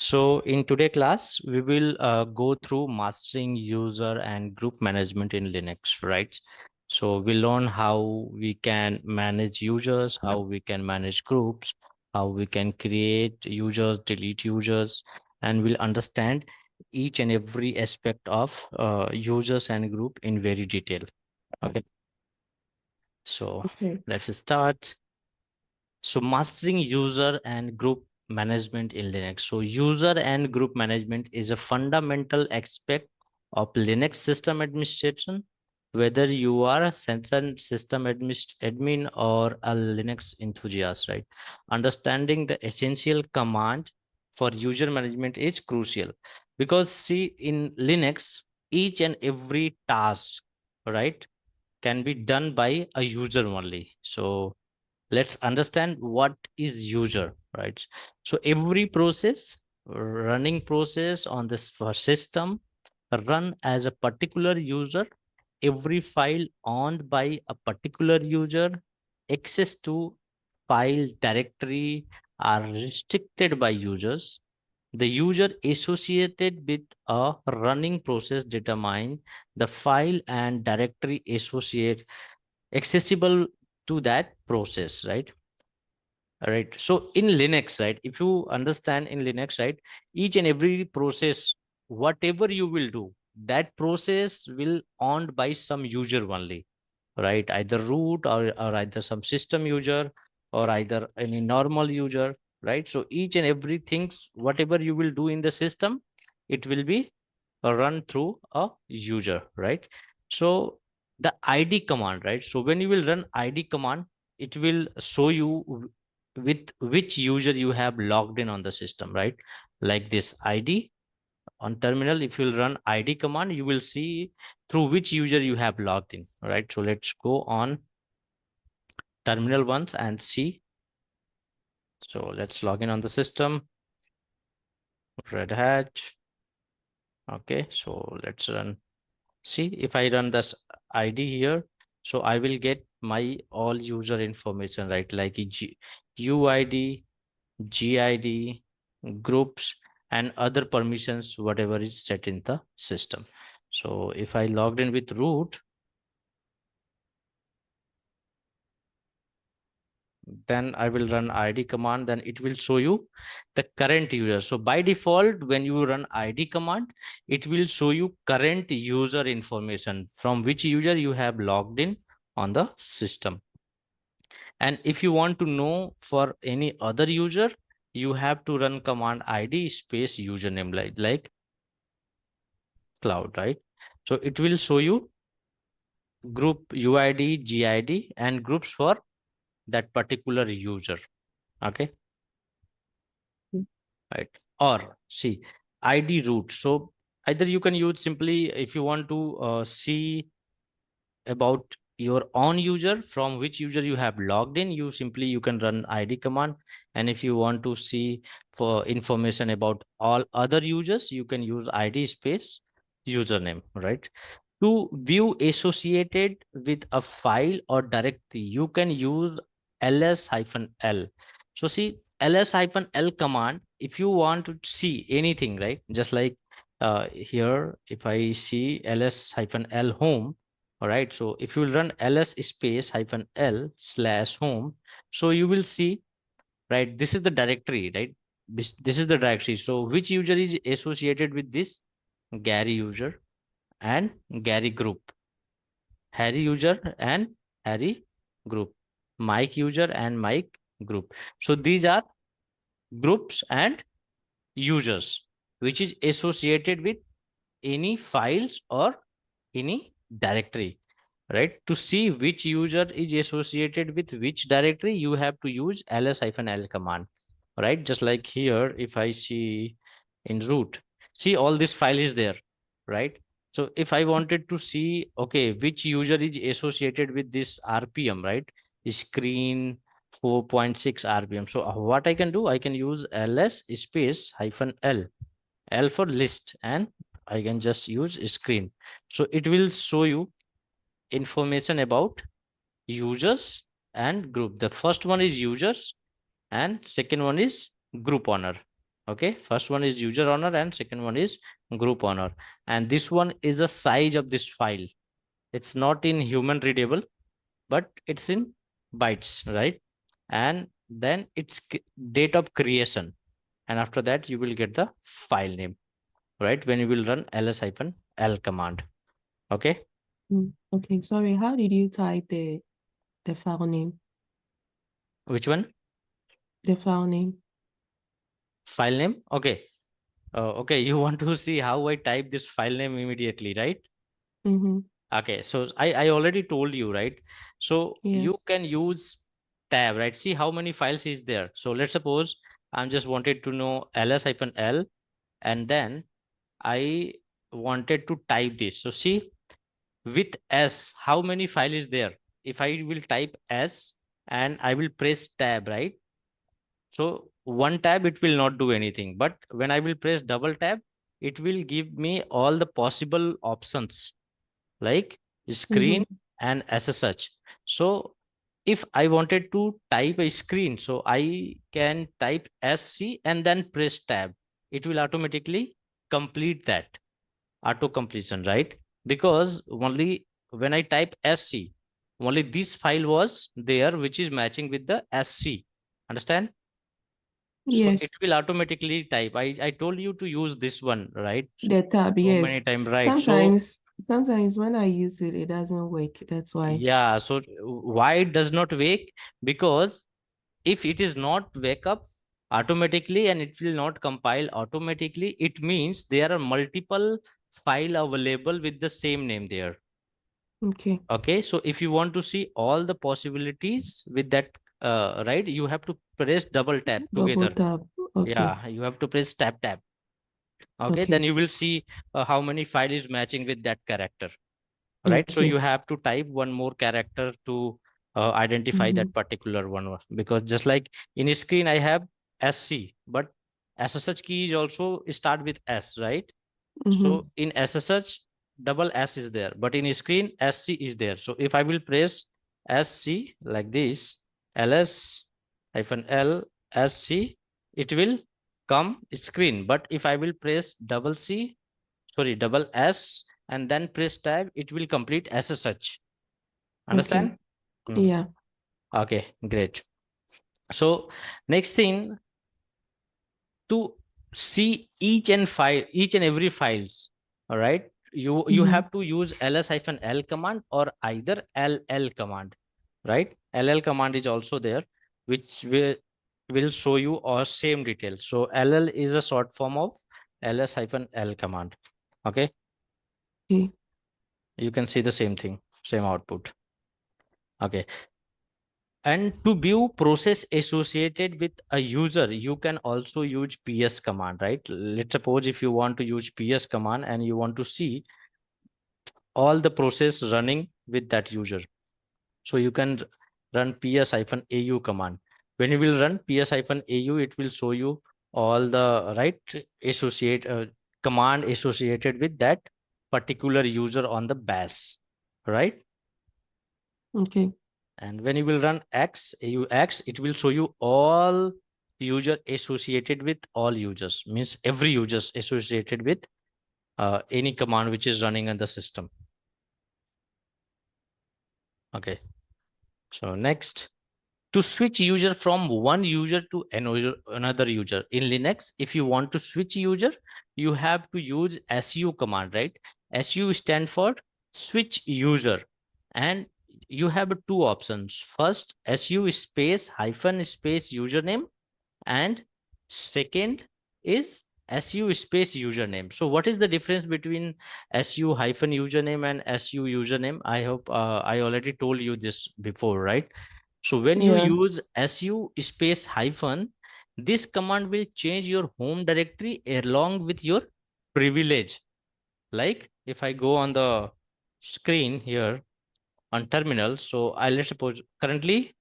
So in today class, we will go through mastering user and group management in Linux, right? So we learn how we can manage users, how we can manage groups, how we can create users, delete users, and we'll understand each and every aspect of users and group in very detail. Okay, so Okay. let's start. So mastering user and group management in Linux. So user and group management is a fundamental aspect of Linux system administration. Whether you are a sensor system admin or a Linux enthusiast, right? Understanding the essential command for user management is crucial because see in Linux, each and every task, right, can be done by a user only. So let's understand what is user, right? So every process, running process on this system run as a particular user. Every file owned by a particular user, access to file directory are restricted by users. The user associated with a running process determine the file and directory associate accessible to that process, right? All right. So in Linux, right, if you understand in Linux, right, each and every process, whatever you will do, that process will owned by some user only, right? Either root or either some system user or either any normal user, right? So each and everything, whatever you will do in the system, it will be run through a user, right? So the id command, right? So when you will run id command, it will show you with which user you have logged in on the system, right? Like this id on terminal, if you'll run id command, you will see through which user you have logged in, right? So let's go on terminal once and see. So let's log in on the system, Red Hat. Okay, so let's run. See, if I run this ID here, so I will get my all user information, right? Like UID, GID, groups, and other permissions, whatever is set in the system. So if I logged in with root, then I will run id command, then it will show you the current user. So by default, when you run id command, it will show you current user information from which user you have logged in on the system. And if you want to know for any other user, you have to run command id space username, like cloud, right? So it will show you group UID, GID, and groups for that particular user. Okay. Mm. Right? Or see id root. So either you can use simply, if you want to see about your own user from which user you have logged in, you can run id command. And if you want to see for information about all other users, you can use id space username, right? To view associated with a file or directory, you can use ls-l. So see ls-l command, if you want to see anything, right? Just like here, if I see ls-l home, all right. So if you will run ls space -l/home, so you will see, right? This is the directory, right? This is the directory. So which user is associated with this? Gary user and Gary group. Harry user and Harry group, Mike user and Mike group. So these are groups and users which is associated with any files or any directory, right? To see which user is associated with which directory, you have to use ls-l command, right? Just like here, if I see in root, see all this file is there, right? So if I wanted to see, okay, which user is associated with this RPM, right? Screen 4.6 RPM. So what I can do, I can use ls space -l, L for list, and I can just use screen. So it will show you information about users and group. The first one is users and second one is group owner. Okay, first one is user owner and second one is group owner. And this one is the size of this file. It's not in human readable, but it's in bytes, right? And then it's date of creation. And after that, you will get the file name, right? When you will run ls-l command. Okay. Okay, sorry. How did you type the file name? Which one? The file name. File name. Okay. Okay. You want to see how I type this file name immediately, right? Mm-hmm. Okay. So I already told you, right? So Yeah. you can use tab, right? See how many files is there. So let's suppose I'm just wanted to know ls-l, and then I wanted to type this. So see, with S, how many file is there? If I will type S and I will press tab, right? So one tab, it will not do anything. But when I will press double tab, it will give me all the possible options like Mm-hmm. screen and SSH. So if I wanted to type a screen, so I can type SC and then press tab. It will automatically complete that auto completion, right? Because only when I type SC, only this file was there, which is matching with the SC. Understand? So it Yes. will automatically type. I told you to use this one, right? The tab, So yes. many times, right? So Sometimes when I use it, it doesn't work. That's why. yeah, so why it does not wake? Because if it is not wake up automatically and it will not compile automatically, it means there are multiple file available with the same name there. Okay. Okay, so if you want to see all the possibilities with that, right, you have to press double tap Bubble together. tab. Okay. Yeah, you have to press tap. Okay, then Okay. you will see how many file is matching with that character, right? So you Okay. have to type one more character to identify Mm-hmm. that particular one, because just like in a screen I have SC, but SSH key is also start with S, right? Mm-hmm. So in SSH, double S is there, but in screen, SC is there. So if I will press SC like this, ls hyphen l SC, it will come screen. But if I will press double S, and then press tab, it will complete SSH. Okay. Understand? Hmm. Yeah. Okay, great. So next thing, to see each and every files, all right, you Mm-hmm. have to use ls-l command or either ll command, right? Ll command is also there, which will show you all same details. So ll is a short form of ls-l command. Okay, Okay. you can see the same thing, same output. Okay, and to view process associated with a user, you can also use ps command, right? Let's suppose if you want to use ps command and you want to see all the process running with that user, so you can run ps-au command. When you will run ps-au, it will show you all the right associate command associated with that particular user on the bash, right? Okay. And when you will run aux, it will show you all user associated with all users, means every users associated with any command which is running in the system. Okay, so next, to switch user from one user to another user in linux, if you want to switch user, you have to use su command, right? Su stand for switch user, and you have two options. First, su space hyphen space username, and second is su space username. So what is the difference between su hyphen username and su username? I hope I already told you this before, right? So when you Yeah. use su space hyphen, this command will change your home directory along with your privilege. Like if I go on the screen here on terminal, so I let's suppose currently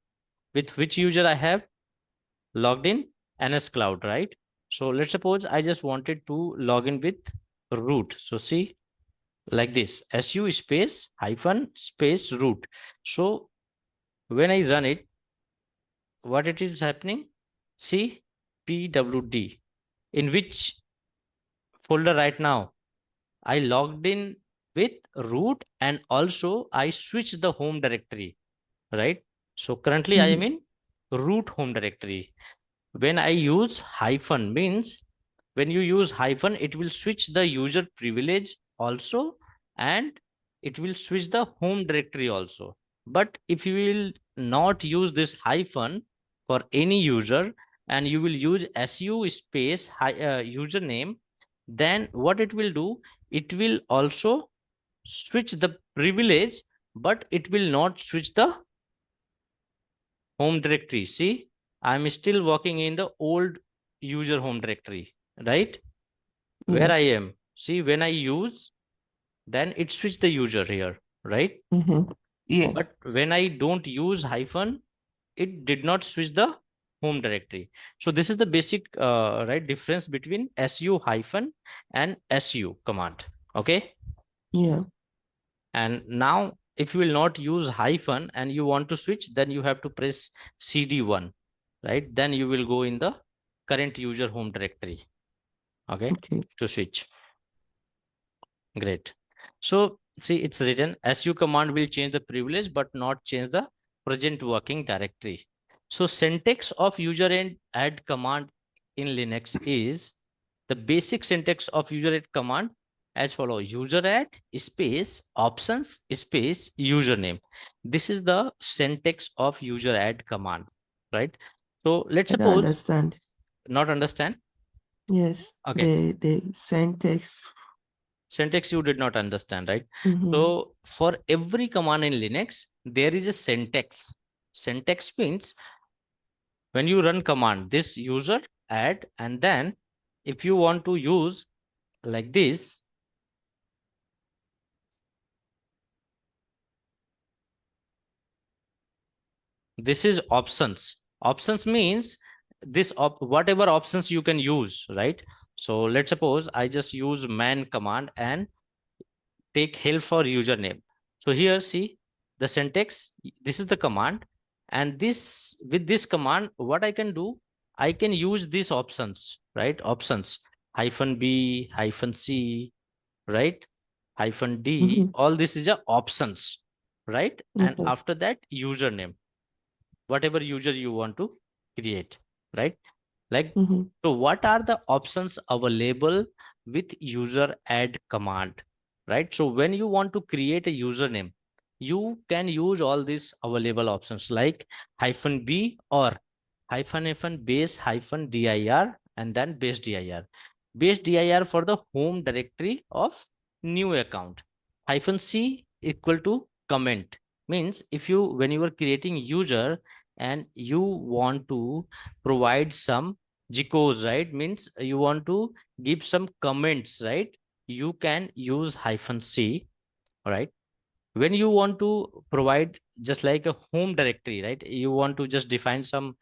with which user I have logged in, nscloud, right? So let's suppose I just wanted to log in with root. So see, like this, su space hyphen space root. So when I run it, what it is happening? See, pwd. In which folder right now? I logged in with root and also I switched the home directory, right? So currently I am in root home directory. When I use hyphen means when you use hyphen, it will switch the user privilege also, and it will switch the home directory also. But if you will not use this hyphen for any user and you will use su space username, then what it will do, it will also switch the privilege, but it will not switch the home directory. See, I'm still working in the old user home directory, right? Where I am. See, when I use, then it switch the user here, right? Yeah. But when I don't use hyphen, it did not switch the home directory. So this is the basic right difference between su hyphen and su command. Okay. Yeah. And now if you will not use hyphen and you want to switch, then you have to press cd1, right? Then you will go in the current user home directory. Okay. To switch. Great. So see, it's written su command will change the privilege but not change the present working directory. So syntax of user add command in Linux is the basic syntax of user add command as follow: user add space options space username. This is the syntax of user add command, right? So let's I don't suppose understand. not understand. Yes. Okay. The syntax. Syntax you did not understand, right? So for every command in Linux, there is a syntax. Syntax means when you run command, this user add, and then if you want to use like this, this is options. Options means this whatever options you can use, right? So let's suppose I just use man command and take help for username. So here, see the syntax, this is the command. And this with this command, what I can do, I can use these options, right? Options, hyphen B, hyphen C, right? Hyphen D, all this is a options, right? And after that, username, whatever user you want to create, right? Like, so what are the options available with user add command, right? So when you want to create a username, you can use all these available options like hyphen B or hyphen base hyphen dir and then base dir. Base dir for the home directory of new account. Hyphen C equal to comment means if you when you are creating user and you want to provide some GCOs, right? Means you want to give some comments, right? You can use hyphen C, right? When you want to provide just like a home directory, right? You want to just define some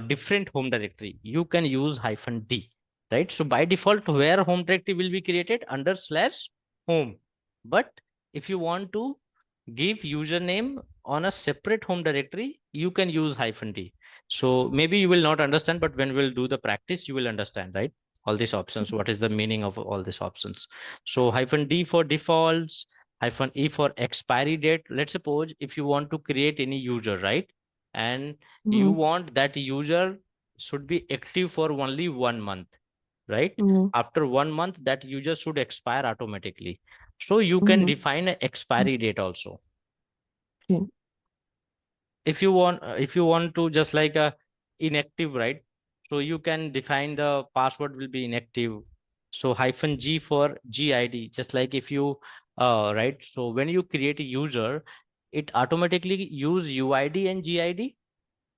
different home directory, you can use hyphen D, right? So by default, where home directory will be created under slash home. But if you want to give username on a separate home directory, you can use hyphen D. So maybe you will not understand, but when we'll do the practice, you will understand, right? All these options, what is the meaning of all these options. So hyphen D for defaults, hyphen E for expiry date. Let's suppose if you want to create any user, right? And you want that user should be active for only 1 month, right? After 1 month, that user should expire automatically. So you can define an expiry date also. If you want to just like a inactive, right? So you can define the password will be inactive. So hyphen G for GID, just like if you right. So when you create a user, it automatically use UID and GID.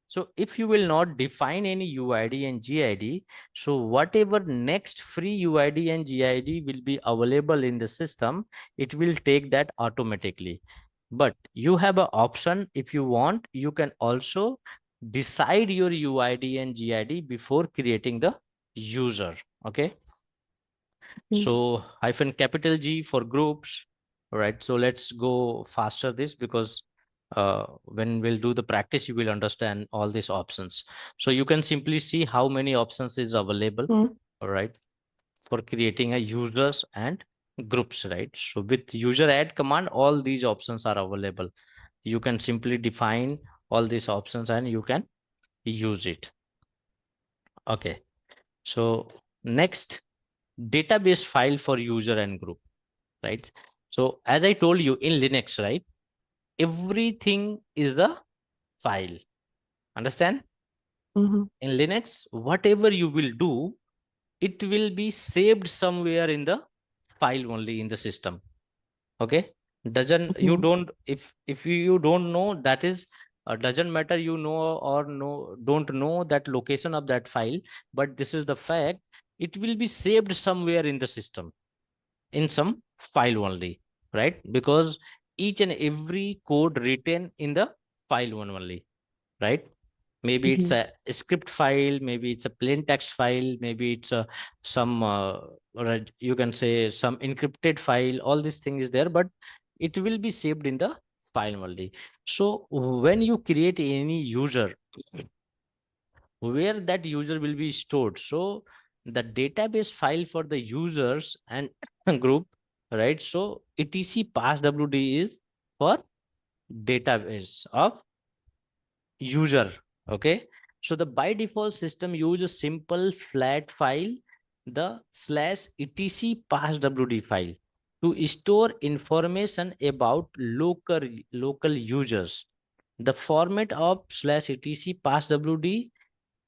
So if you will not define any UID and GID, so whatever next free UID and GID will be available in the system, it will take that automatically. But you have an option. If you want, you can also decide your UID and GID before creating the user. Okay. So hyphen capital G for groups. All right. So let's go faster this because when we'll do the practice, you will understand all these options. So you can simply see how many options is available. all right, for creating a users and groups, right? So with user add command, all these options are available. You can simply define all these options and you can use it. Okay, so next, database file for user and group, right? So as I told you, in Linux, right, everything is a file. Understand? Mm-hmm. In Linux, whatever you will do, it will be saved somewhere in the file only in the system. Okay, doesn't, you Okay. don't, if you don't know, that is, doesn't matter, you know or no, don't know that location of that file, but this is the fact, it will be saved somewhere in the system in some file only, right? Because each and every code written in the file one only, right? Maybe it's Mm-hmm. a script file, maybe it's a plain text file, maybe it's a some or you can say some encrypted file. All this thing is there, but it will be saved in the file only. So when you create any user, where that user will be stored, so the database file for the users and group, right? So etc passwd is for database of user. Okay, so the by default system use a simple flat file, the slash etc passwd file, to store information about local users. The format of slash etc passwd,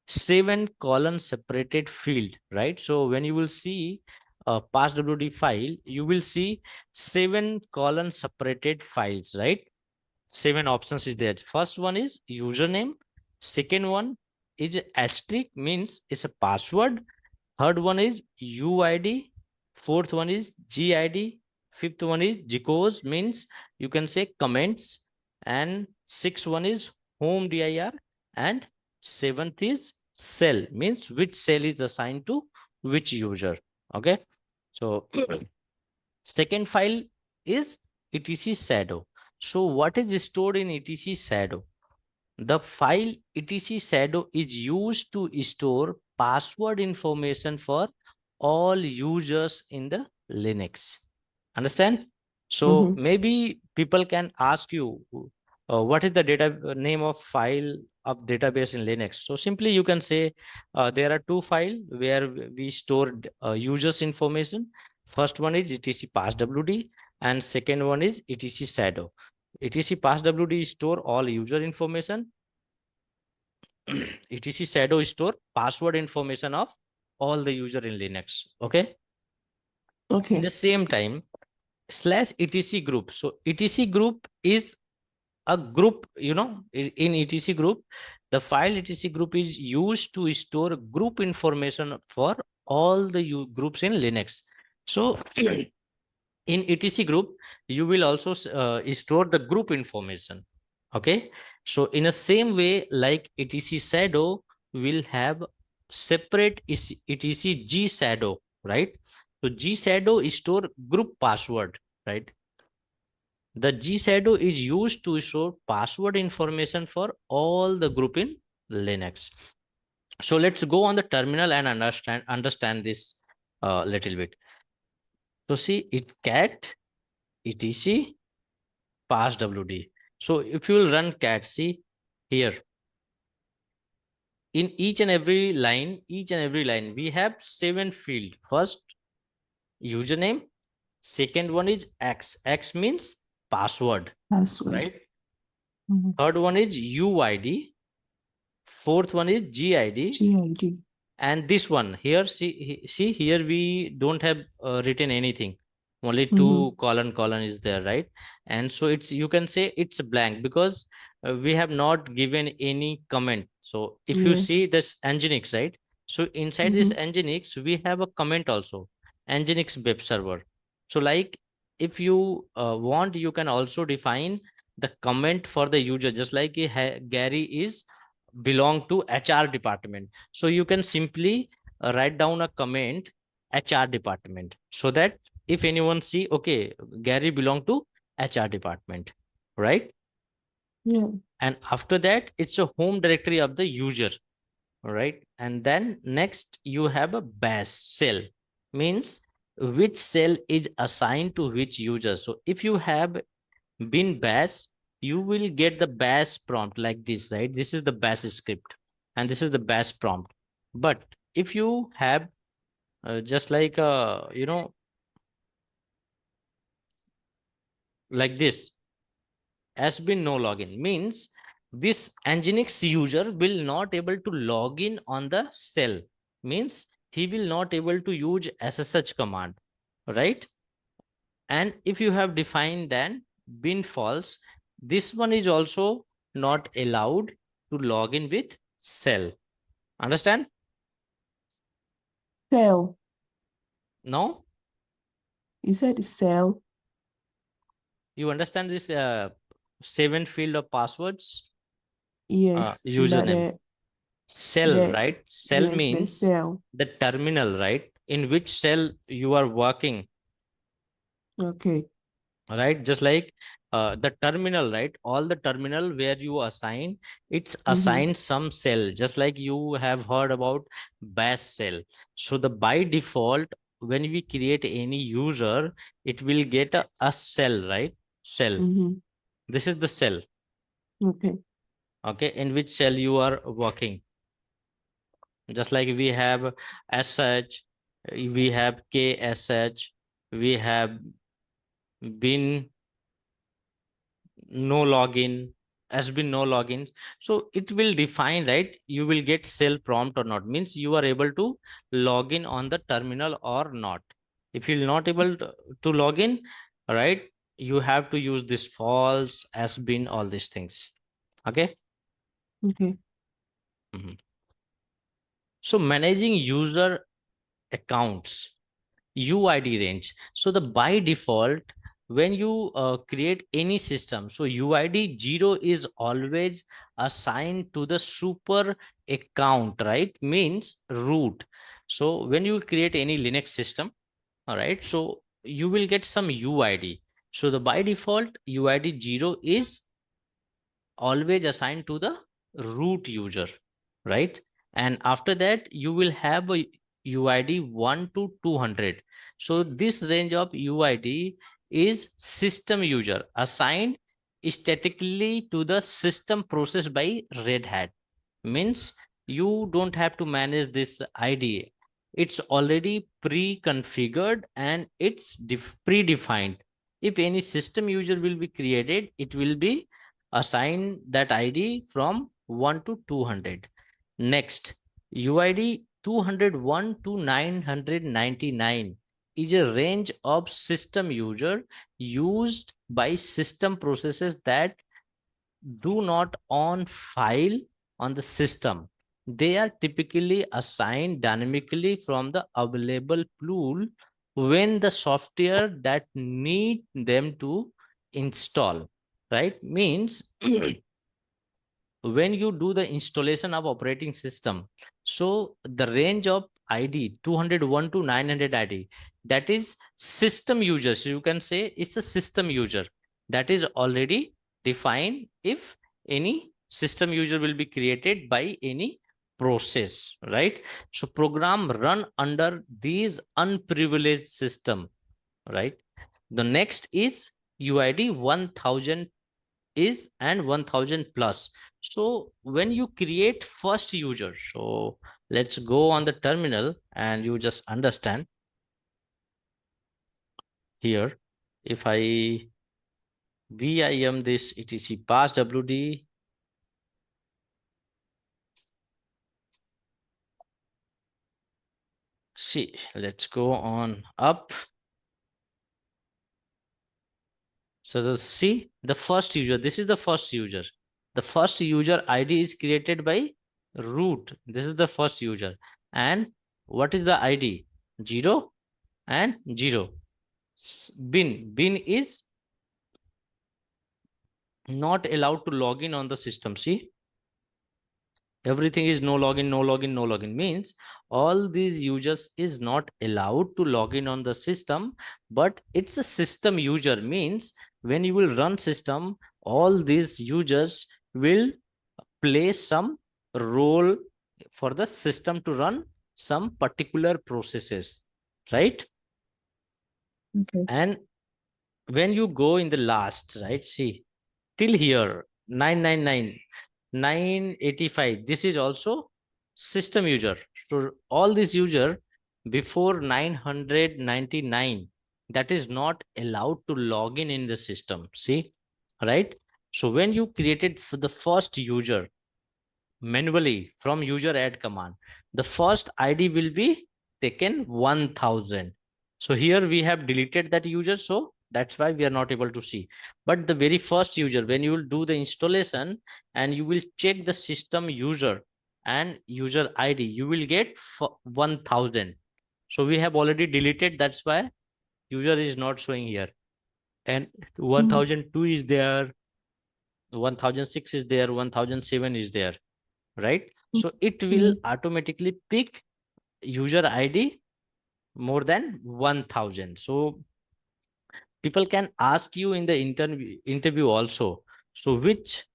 7 colon separated field, right? So when you will see a passwd file, you will see 7 colon separated files, right? 7 options is there. First one is username. Second one is asterisk, means it's a password. Third one is UID. Fourth one is GID. Fifth one is GCOS, means you can say comments. And sixth one is home dir. And seventh is cell, means which cell is assigned to which user. Okay. So second file is etc shadow. So what is stored in etc shadow? The file etc shadow is used to store password information for all users in the Linux. Understand? So Mm-hmm. maybe people can ask you, what is the data name of file of database in Linux? So simply you can say there are two files where we store users information. First one is etc passwd and second one is etc shadow. etc passwd store all user information. etc shadow store password information of all the user in Linux. Okay. In the Okay. same time, slash etc group. So etc group is a group, in etc group, the file etc group is used to store group information for all the groups in Linux. So in etc group, you will also store the group information. Okay, so in the same way, like etc shadow will have separate etc g shadow, right? So g shadow is store group password, right? The G shadow is used to store password information for all the group in Linux. So let's go on the terminal and understand this a little bit. So see, it's cat etc passwd. So if you will run cat, see here, in each and every line, we have 7 field. First, username. Second one is X. X means password, Password. right? Mm-hmm. Third one is UID. Fourth one is GID. GID. And this one here, see here, we don't have written anything, only Mm-hmm. two colon is there, right? And so it's, you can say it's blank because we have not given any comment. So if you Yeah. see this nginx, right? So inside this Mm-hmm. nginx we have a comment also, nginx web server. So like, if you want, you can also define the comment for the user, just like Gary is belong to HR department. So you can simply write down a comment HR department, so that if anyone see, okay, Gary belong to HR department, right? Yeah. And after that, it's a home directory of the user. All right. And then next you have a bash cell, means which cell is assigned to which user. So if you have bin bash, you will get the bash prompt like this, right? This is the bash script and this is the bash prompt. But if you have just like like this, has been no login, means this nginx user will not able to log in on the cell, means he will not able to use ssh command, right? And if you have defined then bin false, this one is also not allowed to log in with cell. Understand? Cell. No? You said cell. You understand this 7 field of passwords? Yes, but Username. Cell, right? Cell yes, the means cell. the terminal, right? In which cell you are working, Okay. right? Just like the terminal, right? All the terminal where you assign, it's Mm-hmm. assigned some cell, just like you have heard about bash cell. So the by default, when we create any user, it will get a cell, right? Cell. Mm-hmm. This is the cell, Okay. okay, in which cell you are working. Just like we have sh, we have ksh, we have bin no login, has been no logins. So it will define, right? You will get cell prompt or not, means you are able to log in on the terminal or not. If you're not able to log in, right, you have to use this false, has been, all these things. Okay. Okay. Mhm. So managing user accounts, UID range. So the by default, when you create any system, so UID 0 is always assigned to the super account, right? Means root. So when you create any Linux system, all right, so you will get some UID. So the by default UID 0 is always assigned to the root user, right? And after that you will have a UID 1 to 200. So this range of UID is system user assigned statically to the system process by Red Hat, means you don't have to manage this IDA. It's already pre-configured and it's predefined. If any system user will be created, it will be assigned that ID from 1 to 200. Next, UID 201 to 999 is a range of system user used by system processes that do not own file on the system. They are typically assigned dynamically from the available pool when the software that need them to install, right? Means when you do the installation of operating system, so the range of ID 201 to 900 ID, that is system users, you can say it's a system user that is already defined if any system user will be created by any process, right? So program run under these unprivileged system, right? The next is UID 1000 is and 1000 plus. So when you create first user, so let's go on the terminal and you just understand here. If I vim this etc pass wd, see, let's go on up. So see the first user, this is the first user. The first user ID is created by root. This is the first user. And what is the ID? 0 and 0. Bin is not allowed to log in on the system. See, everything is no login, no login, no login, means all these users is not allowed to log in on the system, but it's a system user, means when you will run system, all these users will play some role for the system to run some particular processes, right? Okay. And when you go in the last, right, see, till here 999 985, this is also system user. So all this user before 999, that is not allowed to log in the system, see, right? So when you created for the first user manually from user add command, the first id will be taken 1000. So here we have deleted that user, so that's why we are not able to see. But the very first user, when you will do the installation and you will check the system user and user id, you will get 1000. So we have already deleted, that's why user is not showing here. And 1002 is there, 1006 is there, 1007 is there, right? So it will Okay. automatically pick user id more than 1000. So people can ask you in the interview also, so which,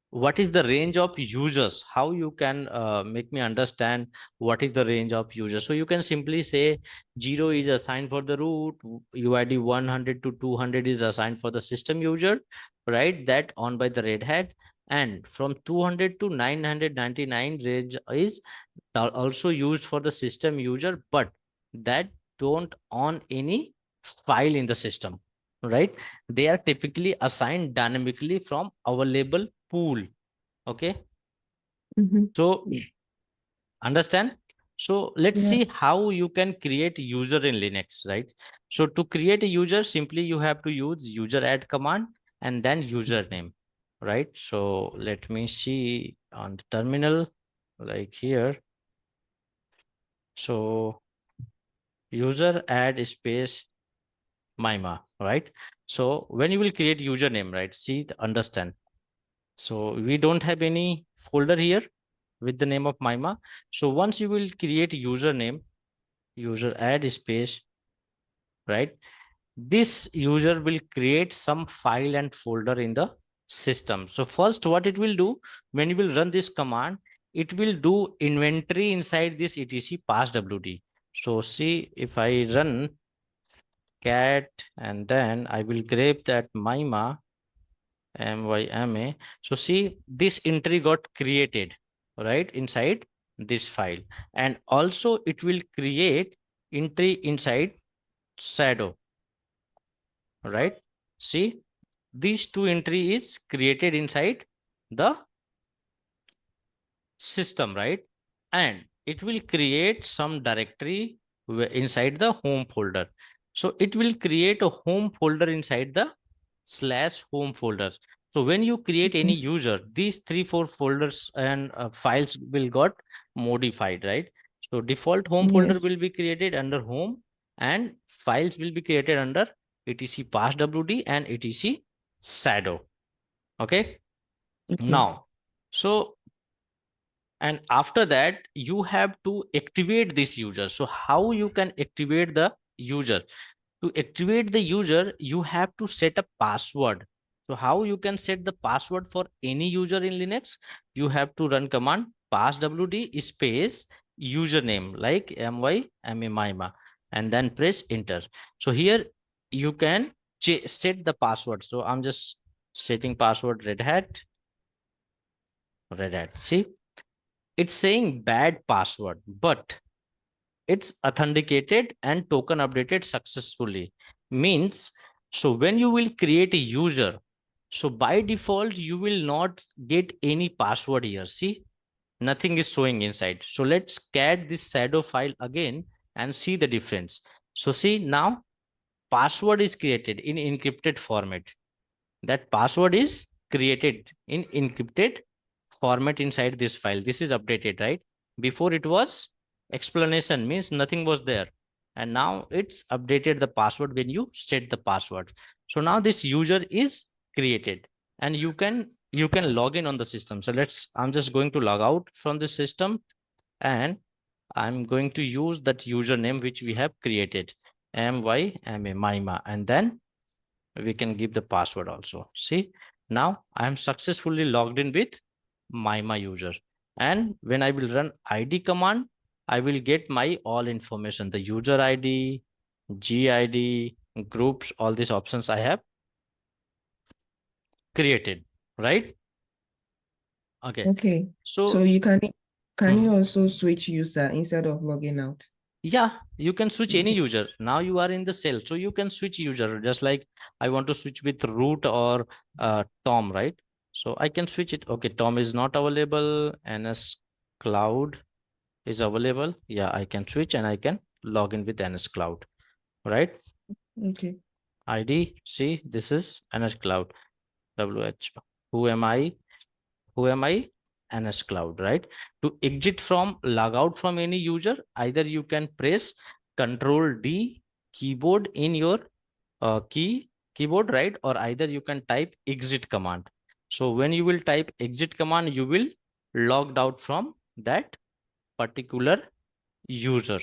what is the range of users, how you can make me understand what is the range of users. So you can simply say 0 is assigned for the root, uid 100 to 200 is assigned for the system user, right, that on by the red hat. And from 200 to 999 range is also used for the system user, but that don't own any file in the system, right? They are typically assigned dynamically from available pool. Okay, Mm-hmm. so understand. So let's Yeah. see how you can create user in Linux, right? So to create a user, simply you have to use user add command and then username, right? So let me see on the terminal, like here. So user add space mima, right? So when you will create username, right? See, understand. So we don't have any folder here with the name of mima. So once you will create username, user add space, right? This user will create some file and folder in the system. So first what it will do, when you will run this command, it will do inventory inside this etc passwd. So see, if I run cat and then I will grab that mima myma. So see, this entry got created right inside this file, and also it will create entry inside shadow, right? See, these two entry is created inside the system, right? And it will create some directory inside the home folder. So it will create a home folder inside the slash home folder. So when you create any Okay. user, these 3 4 folders and files will got modified, right? So default home folder Yes. will be created under home, and files will be created under etc passwd and etc shadow. Okay, Okay. now, so, and after that you have to activate this user. So how you can activate the user? To activate the user, you have to set a password. So how you can set the password for any user in Linux? You have to run command passwd space username like mima and then press enter. So here you can set the password. So I'm just setting password red hat. See, it's saying bad password, but it's authenticated and token updated successfully. Means, so when you will create a user, so by default you will not get any password here. See, nothing is showing inside. So let's cat this shadow file again and see the difference. So see, now password is created in encrypted format. That password is created in encrypted format inside this file. This is updated, right? Before it was explanation, means nothing was there, and now it's updated the password when you set the password. So now this user is created, and you can log in on the system. So I'm just going to log out from the system, and I'm going to use that username which we have created, mima, and then we can give the password also. See, now I am successfully logged in with mima user. And when I will run id command, I will get my all information, the user id, gid, groups, all these options I have created, right? Okay. Okay. So So you can you mhm. also switch user instead of logging out? Yeah, you can switch any Okay. user. Now you are in the cell, so you can switch user, just like I want to switch with root or Tom, right? So I can switch it. Okay, Tom is not available. NS Cloud is available. Yeah, I can switch and I can log in with NS Cloud, right? Okay. ID, see, this is NS Cloud. WH. Who am I? Who am I? NS Cloud, right? To exit from, log out from any user, either you can press Control D keyboard in your keyboard, right? Or either you can type exit command. So when you will type exit command, you will logged out from that particular user.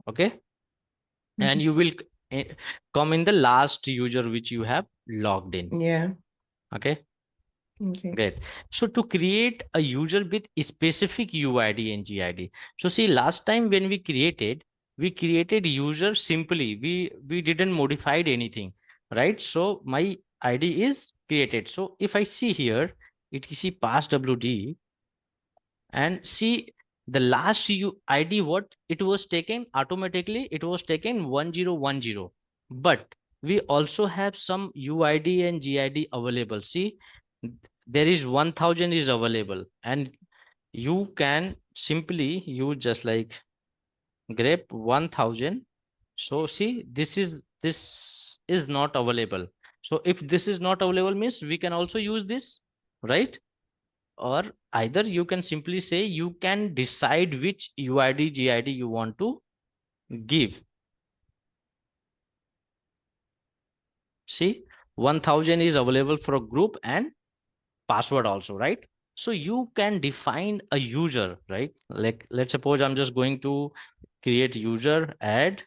Okay. And Okay. you will eh, come in the last user which you have logged in. Yeah. Okay. Okay. Great. So to create a user with specific UID and GID. So see, last time when we created user simply. We didn't modified anything, right? So my ID is created. So if I see here, etc pass WD and see the last ID what it was taken automatically, it was taken 1010. But we also have some UID and GID available. See, there is 1000 is available, and you can simply use just like grep 1000. So see, this is not available. So if this is not available means we can also use this, right? Or either you can simply say you can decide which UID GID you want to give. See, 1000 is available for a group and password also, right? So you can define a user, right? Like let's suppose I'm just going to create user, add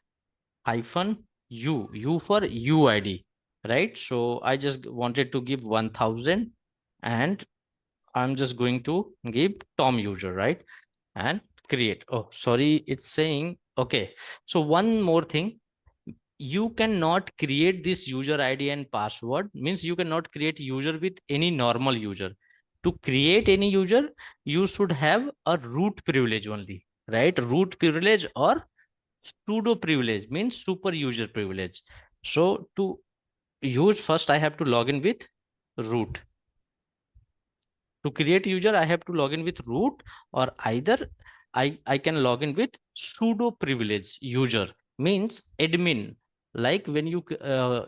hyphen u for UID, right? So I just wanted to give 1000 and I'm just going to give Tom user, right? And create. Oh, sorry, it's saying, okay. So one more thing, you cannot create this user ID and password, means you cannot create user with any normal user. To create any user, you should have a root privilege only, right? Root privilege or pseudo privilege means super user privilege. So to use, first I have to log in with root. To create user, I have to log in with root, or either I can log in with pseudo privilege user, means admin. Like when you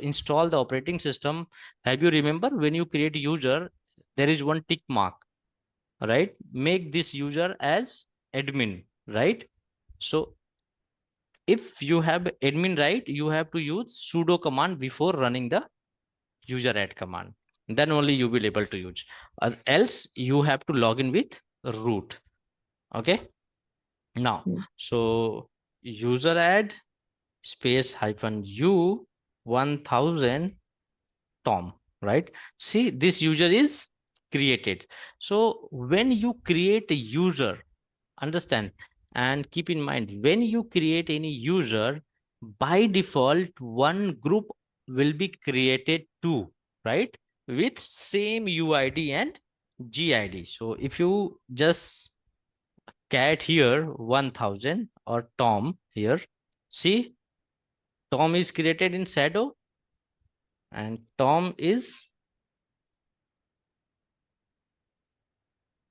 install the operating system, have you remember when you create user, there is one tick mark, right? Make this user as admin, right? So if you have admin, right, you have to use sudo command before running the user add command, then only you will able to use. Else you have to log in with root. Okay. Now, Mm. so user add space hyphen u 1000 Tom, right? See, this user is created. So when you create a user, understand and keep in mind, when you create any user, by default one group will be created too, right? With same UID and GID. So if you just cat here 1000 or Tom here, see, Tom is created in shadow and Tom is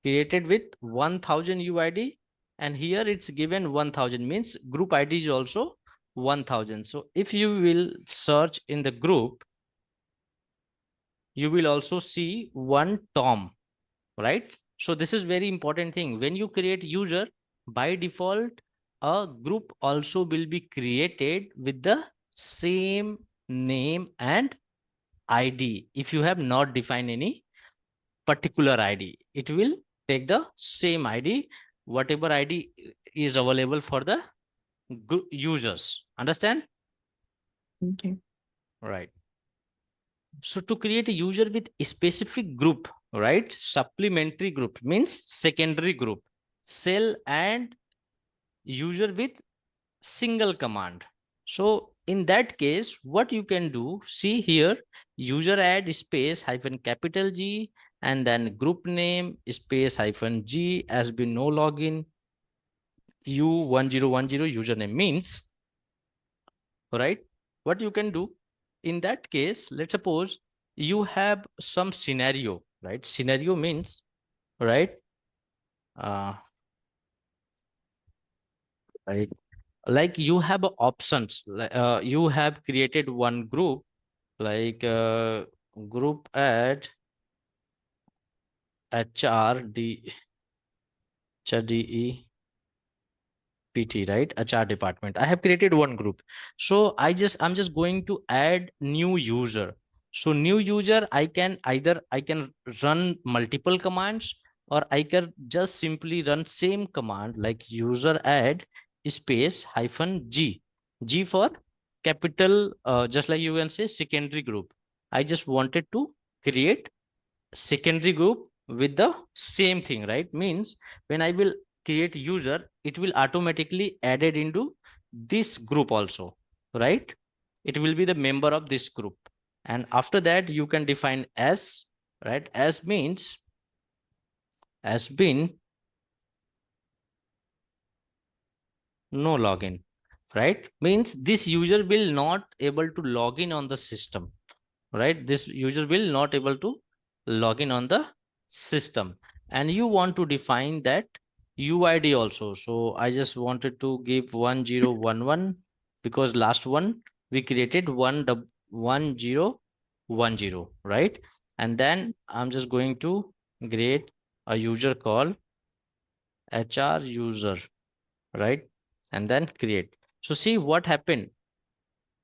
created with 1000 UID, and here it's given 1000, means group ID is also 1000. So if you will search in the group, you will also see one Tom, right? So this is very important thing. When you create user, by default a group also will be created with the same name and ID. If you have not defined any particular ID, it will take the same ID, whatever ID is available for the users. Understand? Okay. Right. So to create a user with a specific group, right? Supplementary group means secondary group. cell and user with single command. So in that case, what you can do, see here, user add space hyphen capital G, and then group name space hyphen G has been no login U1010 username means, right? What you can do in that case, let's suppose you have some scenario, right? Scenario means, right? Uh, right. Like you have options, you have created one group, like group at HRDE PT, right? HR department. I have created one group. So I'm just going to add new user. So new user, I can run multiple commands, or I can just simply run same command like user add space hyphen G. G for capital, just like you can say secondary group. I just wanted to create secondary group with the same thing, right? Means when I will create user, it will automatically added into this group also, right? It will be the member of this group. And after that you can define as, right? As means has been no login, right? Means this user will not able to log in on the system, right? This user will not able to log in on the system. And you want to define that UID also. So I just wanted to give 1011 because last one we created 1010, right? And then I'm just going to create a user called HR user, right? And then create. So see what happened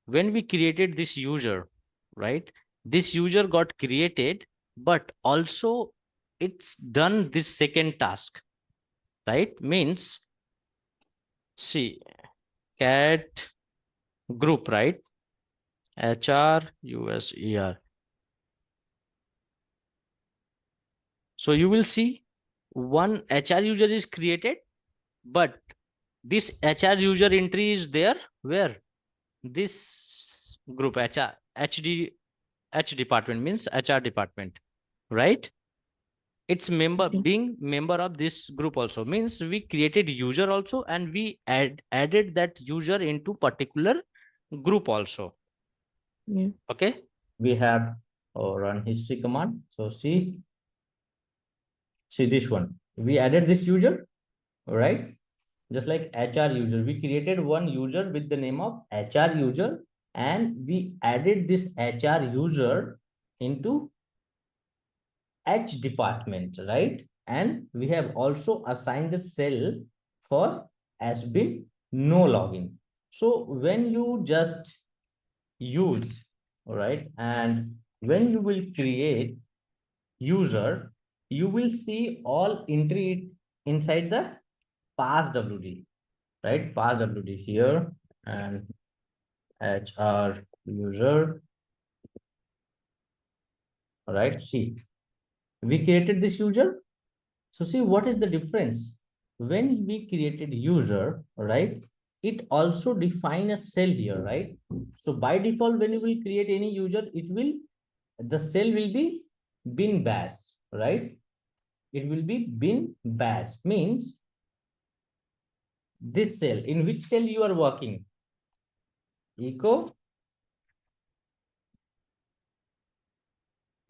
when we created this user, right? This user got created, but also it's done this second task, right? Means see cat group, right? HRUSER. So you will see one HR user is created, but this HR user entry is there where this group H department means HR department, right? It's member Okay. being member of this group also means we created user also, and we added that user into particular group also. Yeah. Okay, we have run history command. So see this one, we added this user, right? Just like HR user, we created one user with the name of HR user, and we added this HR user into H department, right? And we have also assigned the cell for has been no login. So when you just use, all right, and when you will create user, you will see all entry inside the pass WD, right? Pass WD here and HR user, right? See, we created this user. So see what is the difference? When we created user, right? It also define a cell here, right? So by default, when you will create any user, the cell will be bin bash, right? It will be bin bash means this cell, in which cell you are working, echo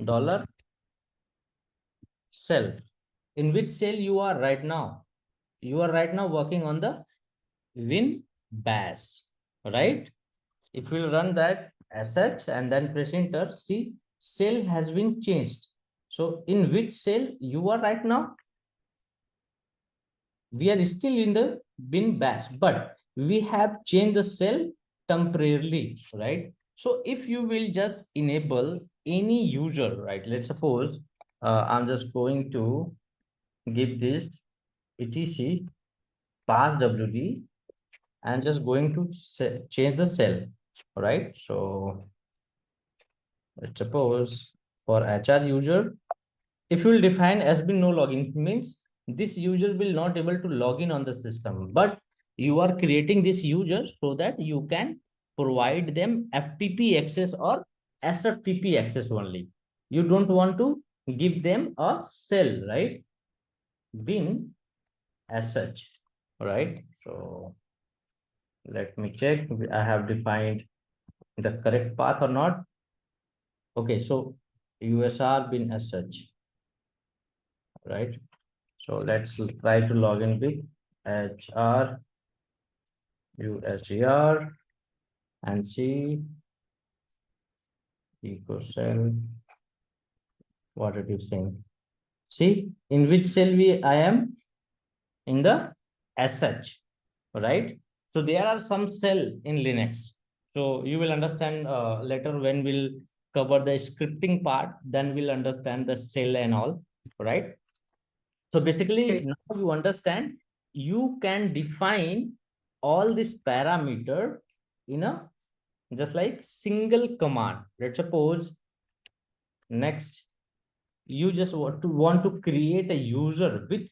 dollar cell. In which cell you are right now? You are right now working on the win bash, right? If we run that as such and then press enter, see cell has been changed. So in which cell you are right now? We are still in the bin bash, but we have changed the cell temporarily, right? So if you will just enable any user, right? Let's suppose I'm just going to give this etc pass WD and just going to change the cell, right? So let's suppose for HR user, if you will define has been no login means this user will not able to log in on the system, but you are creating this user so that you can provide them FTP access or SFTP access only. You don't want to give them a cell, right? Bin as such, right? So let me check. I have defined the correct path or not. Okay, so USR bin as such, right? So let's try to log in with HR USR and see equal cell. What it is saying. See in which cell I am in the as such, right? So there are some cell in Linux. So you will understand later when we'll cover the scripting part, then we'll understand the cell and all, right? So basically now you understand you can define all this parameter in a just like single command. Let's suppose next you just want to create a user with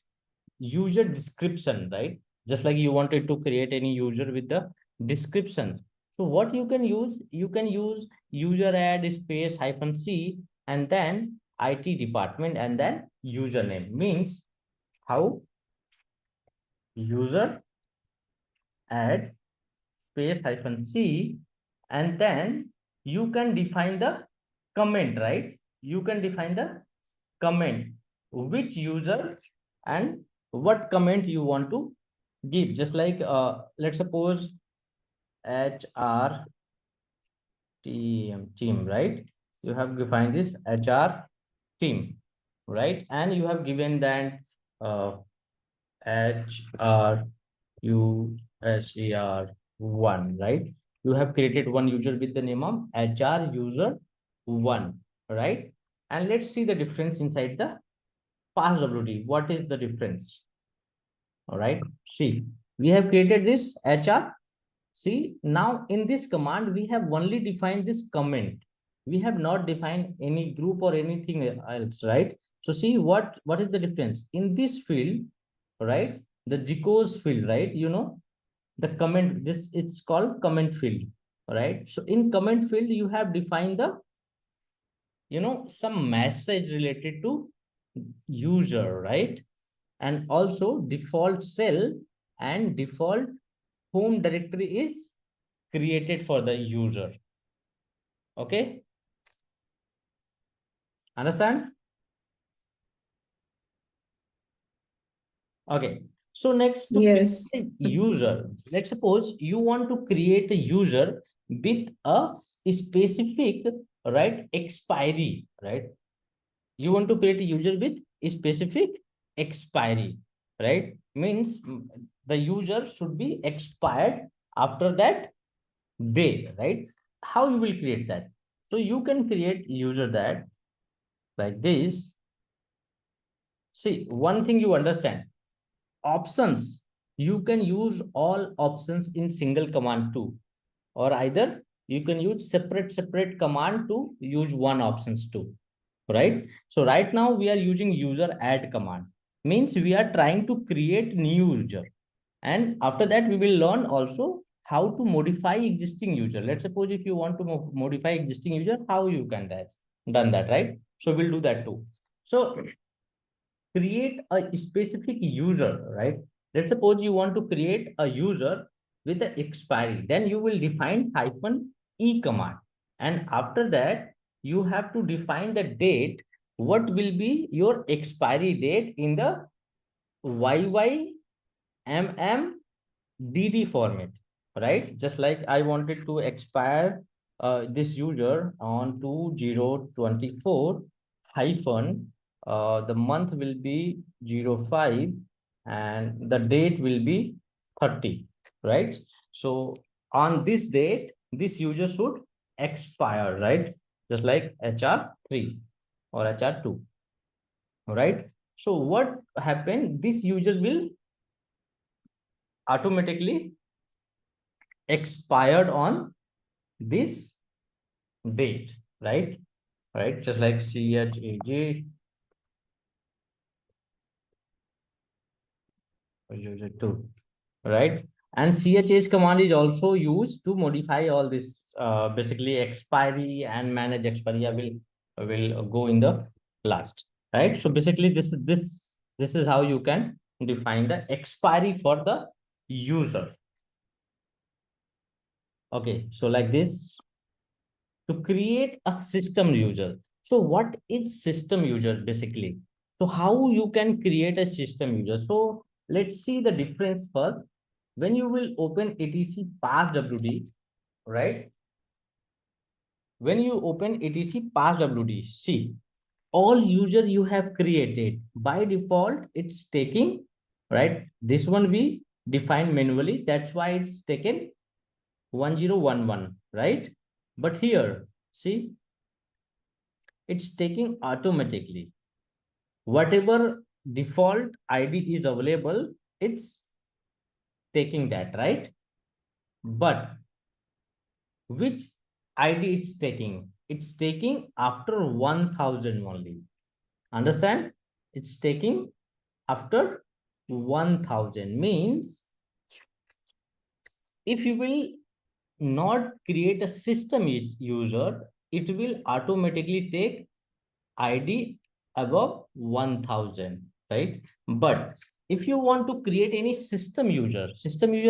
user description, right? Just like you wanted to create any user with the description. So what you can use user add space -c and then IT department and then username. Means how user add space -c and then you can define the comment, right? You can define the comment which user and what comment you want to give. Just like let's suppose HR team, right? You have defined this HR team, right? And you have given that HRUSER1, right? You have created one user with the name of HR user1, right? And let's see the difference inside the passwd. What is the difference? All right. See, we have created this HR. See, now in this command, we have only defined this comment. We have not defined any group or anything else, right? So see what is the difference in this field, right? The GCOS field, right? You know, the comment, this it's called comment field, right? So in comment field, you have defined the, you know, some message related to user, right? And also default cell and default home directory is created for the user. Okay, understand? Okay, so next to create Yes. a user, let's suppose you want to create a user with a specific, right, expiry, right? You want to create a user with a specific expiry, right? Means the user should be expired after that day, right? How you will create that? So you can create user that like this. See, one thing you understand, options. You can use all options in single command too, or either you can use separate command to use one options too, right? So right now we are using user add command. Means we are trying to create new user. And after that, we will learn also how to modify existing user. Let's suppose if you want to modify existing user, how you can done that, right? So we'll do that too. So create a specific user, right? Let's suppose you want to create a user with the expiry. Then you will define -e command. And after that, you have to define the date. What will be your expiry date in the YYMM DD format, right? Just like I wanted to expire this user on 2024 hyphen, the month will be 05 and the date will be 30, right? So on this date, this user should expire, right? Just like HR3 or HR2, right? So what happened? This user will automatically expired on this date, right? Right, just like CHAG user 2, right? And chh command is also used to modify all this, basically expiry and manage expiry. I will go in the last, right? So basically this is how you can define the expiry for the user. Okay, so like this, to create a system user. So what is system user basically? So how you can create a system user? So let's see the difference first. When you will open etc passwd, right? When you open etc passwd, see all user you have created by default, it's taking, right? This one we define manually, that's why it's taken 1011, right? But here, see, it's taking automatically. Whatever default ID is available, it's taking that, right? But which ID it's taking? It's taking after 1000 only. Understand? It's taking after 1000 means if you will not create a system user, it will automatically take ID above 1000, right? But if you want to create any system user,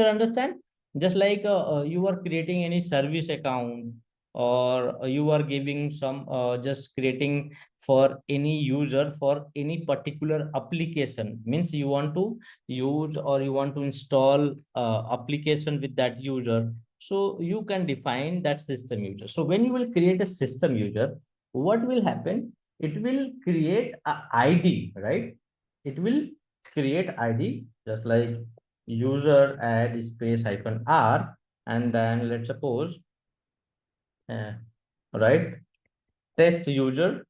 understand? Just like you are creating any service account, or you are giving some, just creating for any user for any particular application, means you want to use or you want to install application with that user. So you can define that system user. So when you will create a system user, what will happen? It will create a ID, right? It will create ID just like user add space hyphen r, and then let's suppose, uh, right, test user,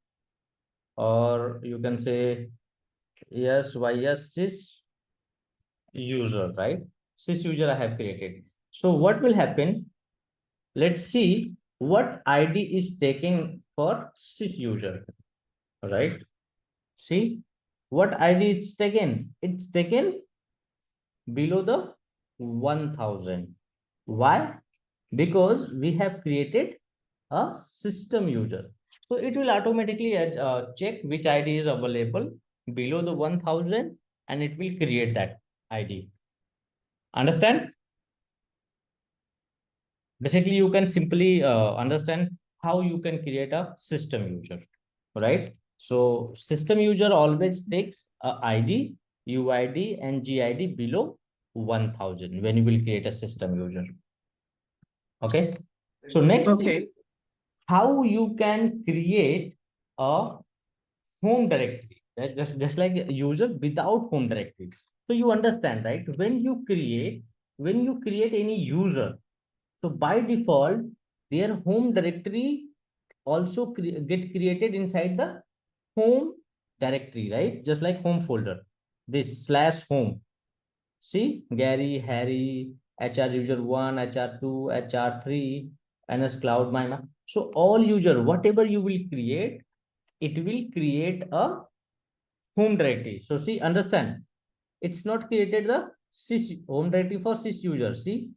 or you can say yes yes sys user, right? Sys user I have created. So what will happen? Let's see what ID is taking for sys user, right? See what ID it's taken. It's taken below the 1000. Why? Because we have created a system user. So it will automatically check which ID is available below the 1000, and it will create that ID. Understand? Basically, you can simply understand how you can create a system user, right? So system user always takes a ID, UID, and GID below 1000 when you will create a system user. Okay. So next thing, how you can create a home directory. Just like a user without home directory. So you understand, right? When you create any user, so by default, their home directory also get created inside the home directory, right? Just like home folder, this slash home. See, Gary, Harry, HR user 1, HR 2, HR 3, nscloud mima. So all user, whatever you will create, it will create a home directory. So see, understand, it's not created the sys home directory for sys user. See,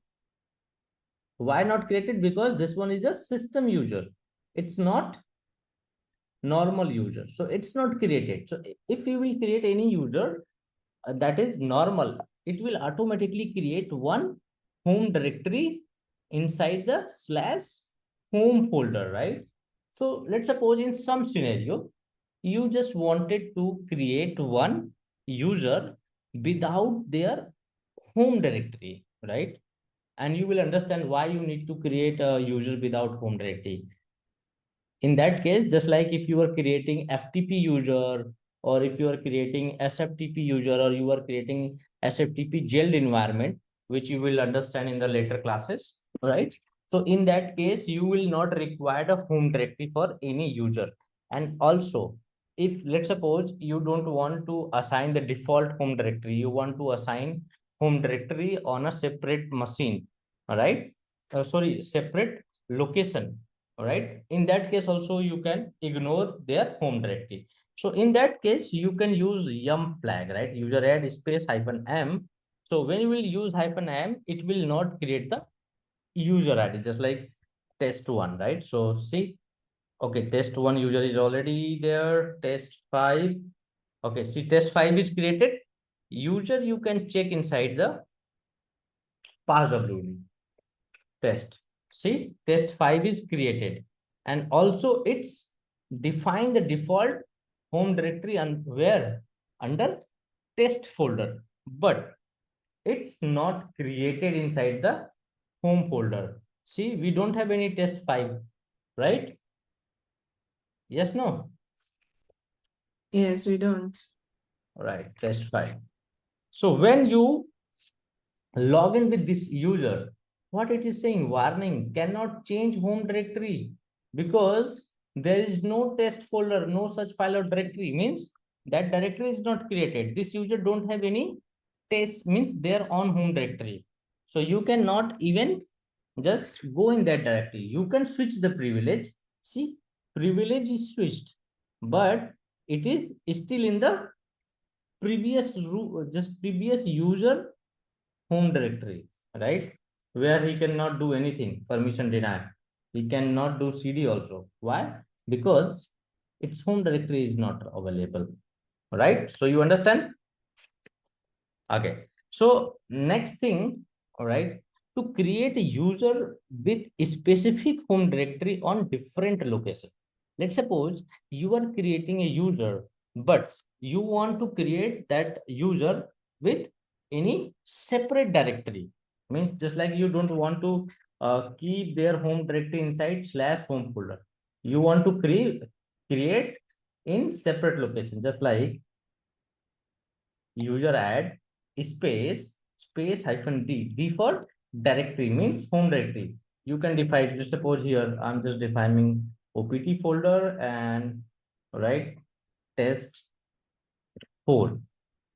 why not created? Because this one is a system user. It's not normal user. So it's not created. So if you will create any user that is normal, it will automatically create one home directory inside the slash home folder, right? So let's suppose in some scenario, you just wanted to create one user without their home directory, right? And you will understand why you need to create a user without home directory. In that case, just like if you are creating FTP user, or if you are creating SFTP user, or you are creating SFTP jailed environment, which you will understand in the later classes, right? So in that case, you will not require a home directory for any user. And also, if let's suppose you don't want to assign the default home directory, you want to assign home directory on a separate machine, all right? Sorry, separate location. All right. In that case, also you can ignore their home directory. So in that case, you can use yum flag, right? User add space hyphen m, So when you will use -m, it will not create the user ID, just like test1, right? So see, okay, test1 user is already there. Test5, okay, see, test5 is created. User, you can check inside the passwd test. See, test5 is created, and also it's define the default home directory and where under test folder, but it's not created inside the home folder. See, we don't have any test5, right? Yes, no? Yes, we don't. Right, test5. So when you log in with this user, what it is saying, warning, cannot change home directory because there is no test folder, no such file or directory, means that directory is not created. This user don't have any test, means they're on home directory. So you cannot even just go in that directory. You can switch the privilege. See, privilege is switched, but it is still in the previous just previous user home directory, right? Where he cannot do anything, permission denied. He cannot do CD also. Why? Because its home directory is not available, right? So you understand? Okay. So next thing, all right, to create a user with a specific home directory on different location. Let's suppose you are creating a user, but you want to create that user with any separate directory. Means just like you don't want to keep their home directory inside slash home folder. You want to create in separate location, just like user add space hyphen d for directory, means home directory. You can define, just suppose here I'm just defining opt folder and right test 4,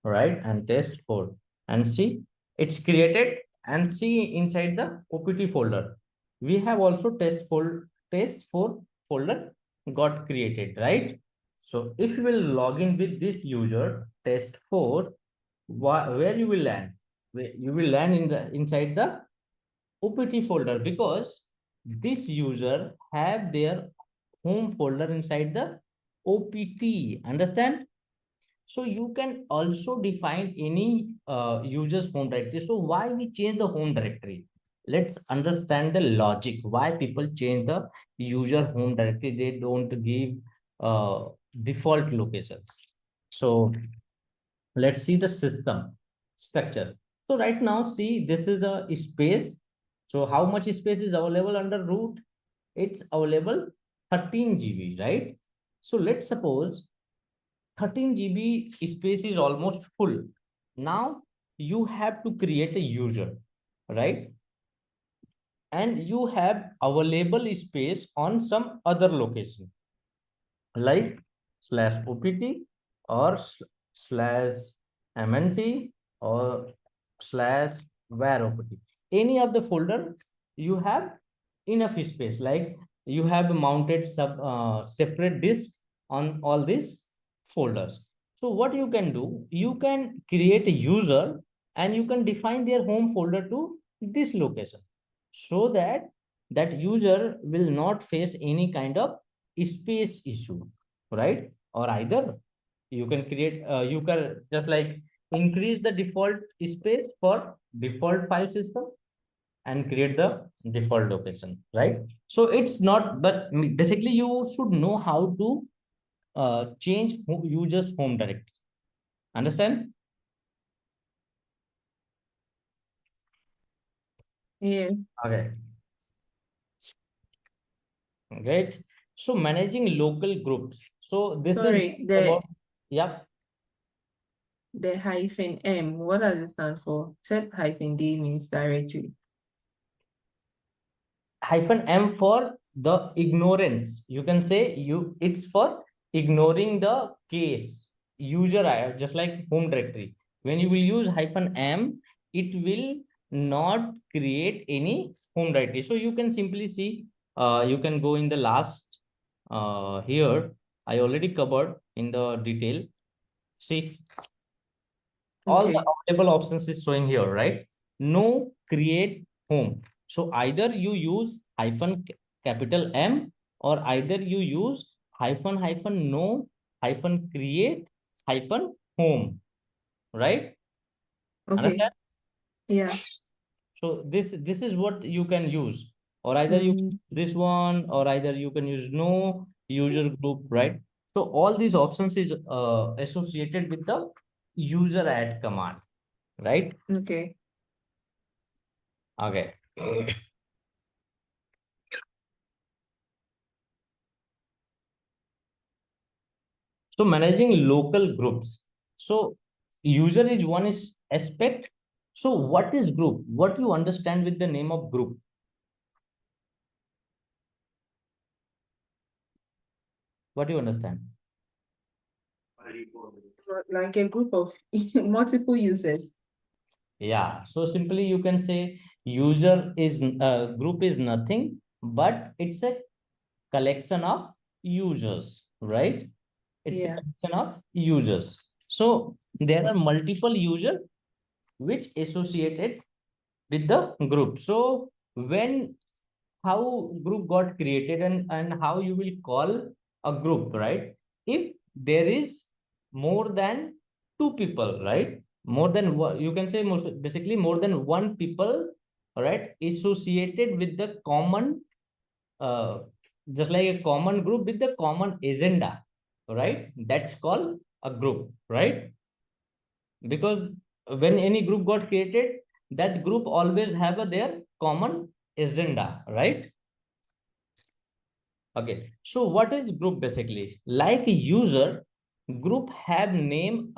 right, and test 4, and see, it's created, and see inside the opt folder we have also test4 folder got created, right? So if you will log in with this user test4, where you will land, you will land in the inside the opt folder, because this user have their home folder inside the opt, understand? So you can also define any user's home directory. So why we change the home directory? Let's understand the logic why people change the user home directory. They don't give default locations. So let's see the system structure. So right now, see, this is a space. So how much space is available under root? It's available 13 GB, right? So let's suppose 13 GB space is almost full. Now you have to create a user, right? And you have available space on some other location like slash opt or slash mnt or slash var opt. Any of the folder you have enough space, like you have mounted separate disk on all these folders. So what you can do, you can create a user and you can define their home folder to this location, so that that user will not face any kind of space issue, right? Or either you can create you can just like increase the default space for default file system and create the default location, right? So it's not, but basically you should know how to change users home directory, understand? Yeah. Okay, great. So managing local groups, so this is Sorry, about, yeah. the hyphen M, what does it stand for? Set hyphen D means directory. -m for the ignorance. You can say you it's for ignoring the case user just like home directory. When you will use -m, it will not create any home directory. So you can simply see, you can go in the last here. I already covered in the detail. See, All the Okay. available options is showing here, right? No, create, home. So either you use hyphen capital M, or either you use hyphen hyphen no hyphen create hyphen home, right? Okay. Understand? Yeah. So this is what you can use, or either you can Mm, use this one, or either you can use no user group, right? So all these options is associated with the user add command, right? okay. Okay. So managing local groups. So user is one is aspect. So what is group? What you understand with the name of group? What do you understand? Like a group of multiple users. Yeah. So simply you can say user is group is nothing, but it's a collection of users, right? It's a Yeah. collection of users. So there are multiple users which associated with the group. So when how group got created, and how you will call a group, right? If there is more than two people, right? More than one, you can say basically more than one people, right? Associated with the common, uh, just like a common group with the common agenda, right? That's called a group, right? Because when any group got created, that group always have their common agenda, right? Okay, so what is group basically? Like a user, group have name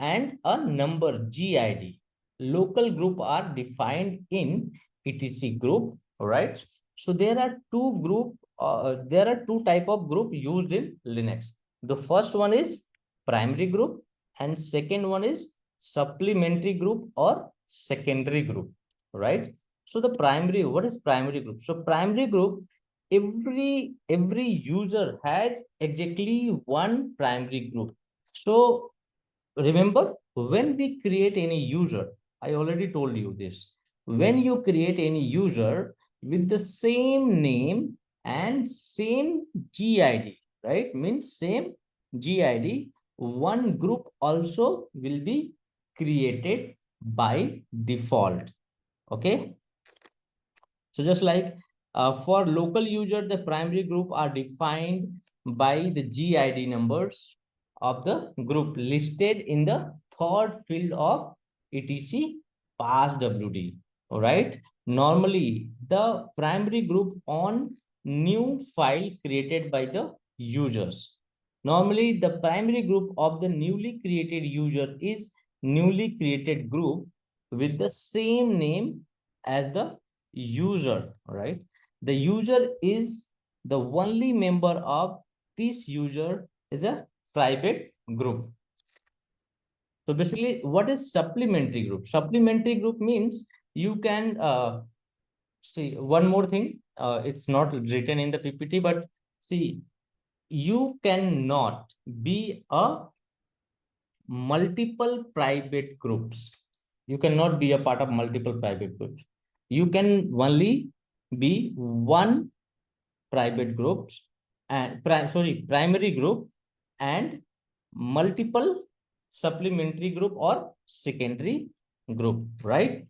and a number GID. Local group are defined in etc group, right? So there are two type of group used in Linux. The first one is primary group, and second one is supplementary group or secondary group, right? So the primary, what is primary group? So primary group, every user has exactly one primary group. So remember, when we create any user, I already told you this. When you create any user with the same name and same GID, right? Means same GID, one group also will be created by default. Okay. So just like for local user, the primary group are defined by the GID numbers of the group listed in the third field of etc pass WD. All right. Normally, the primary group on new file created by the users. Normally, the primary group of the newly created user is newly created group with the same name as the user, right? The user is the only member of this user is a private group. So basically, what is supplementary group? Supplementary group means you can see one more thing. It's not written in the PPT, but see, you cannot be a multiple private groups. You cannot be a part of multiple private groups. You can only be one private groups and primary group and multiple supplementary group or secondary group, right?